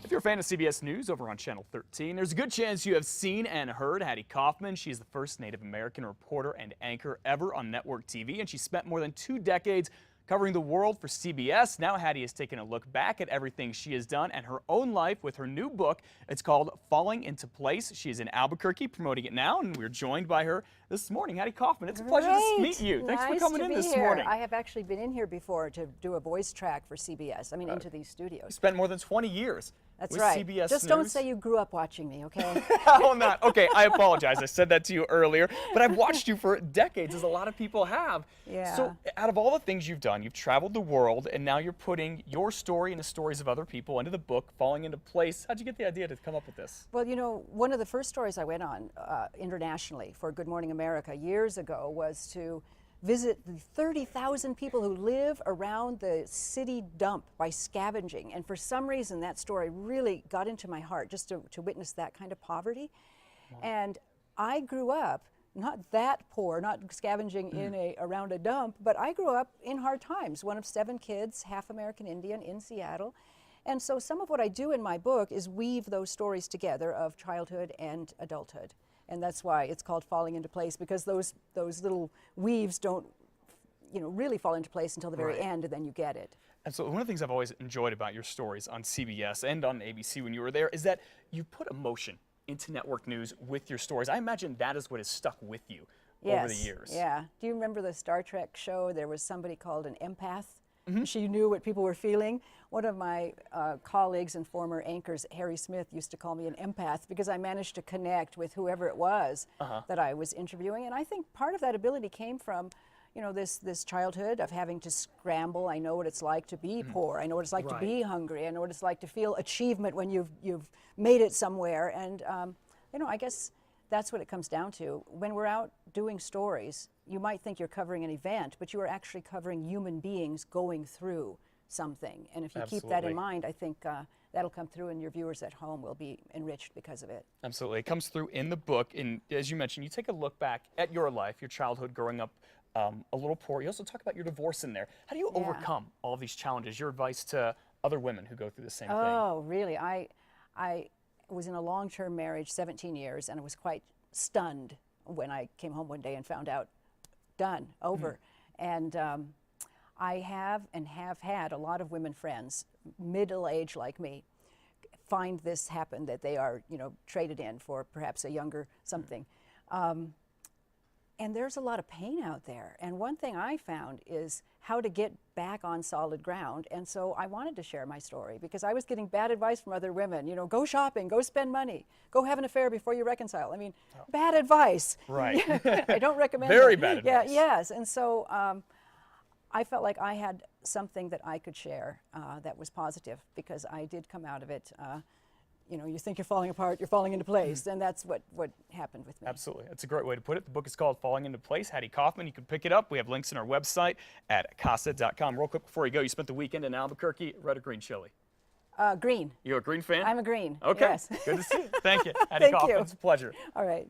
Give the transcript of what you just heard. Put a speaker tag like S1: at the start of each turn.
S1: If you're a fan of CBS News over on Channel 13, there's a good chance you have seen and heard Hattie Kauffman. She is the first Native American reporter and anchor ever on network TV, and she spent more than 2 decades covering the world for CBS. Now Hattie is taking a look back at everything she has done and her own life with her new book. It's called Falling into Place. She is in Albuquerque promoting it now, and we're joined by her this morning. Hattie Kauffman, it's a pleasure to meet you. Thanks for coming in this morning.
S2: I have actually been in here before to do a voice track for CBS. I mean, into these studios.
S1: You spent more than 20 years.
S2: That's
S1: with
S2: right.
S1: CBS
S2: Just
S1: News.
S2: don't say you grew up watching me, okay?
S1: Oh, not. Okay, I apologize. I said that to you earlier, but I've watched you for decades, as a lot of people have.
S2: Yeah.
S1: So out of all the things you've done, you've traveled the world, and now you're putting your story and the stories of other people into the book, Falling into Place. How'd you get the idea to come up with this?
S2: Well, you know, one of the first stories I went on internationally for Good Morning America years ago was to visit the 30,000 people who live around the city dump by scavenging. And for some reason, that story really got into my heart, just to witness that kind of poverty. Wow. And I grew up not that poor, not scavenging around a dump, but I grew up in hard times. One of 7 kids, half American Indian in Seattle. And so some of what I do in my book is weave those stories together of childhood and adulthood. And that's why it's called Falling into Place, because those little weaves don't, really fall into place until the very end, and then you get it.
S1: And so one of the things I've always enjoyed about your stories on CBS and on ABC when you were there is that you put emotion into network news with your stories. I imagine that is what has stuck with you over the years.
S2: Yeah. Do you remember the Star Trek show? There was somebody called an empath. She knew what people were feeling. One of my colleagues and former anchors, Harry Smith, used to call me an empath because I managed to connect with whoever it was that I was interviewing. And I think part of that ability came from, this childhood of having to scramble. I know what it's like to be poor. I know what it's like to be hungry. I know what it's like to feel achievement when you've made it somewhere. And I guess that's what it comes down to. When we're out doing stories, you might think you're covering an event, but you are actually covering human beings going through something. And if you keep that in mind, I think that'll come through, and your viewers at home will be enriched because of it.
S1: Absolutely. It comes through in the book. And as you mentioned, you take a look back at your life, your childhood growing up a little poor. You also talk about your divorce in there. How do you overcome all these challenges? Your advice to other women who go through the same thing?
S2: Oh, really? I was in a long-term marriage, 17 years, and I was quite stunned when I came home one day and found out, done, over. And I have had a lot of women friends, middle-aged like me, find this happen, that they are, traded in for perhaps a younger something. And there's a lot of pain out there. And one thing I found is how to get back on solid ground. And so I wanted to share my story because I was getting bad advice from other women. Go shopping, go spend money, go have an affair before you reconcile. I mean, bad advice.
S1: Right.
S2: I don't recommend
S1: Very
S2: that.
S1: bad advice.
S2: Yeah, yes. And so I felt like I had something that I could share that was positive, because I did come out of it. You think you're falling apart, you're falling into place, and that's what happened with me.
S1: Absolutely. That's a great way to put it. The book is called Falling into Place. Hattie Kauffman. You can pick it up. We have links on our website at casa.com. Real quick before you go, you spent the weekend in Albuquerque. Red or green chili?
S2: Green.
S1: You're a green fan?
S2: I'm a green.
S1: Okay.
S2: Yes.
S1: Good to see you. Thank you. Hattie Kauffman.
S2: You.
S1: It's a pleasure.
S2: All right.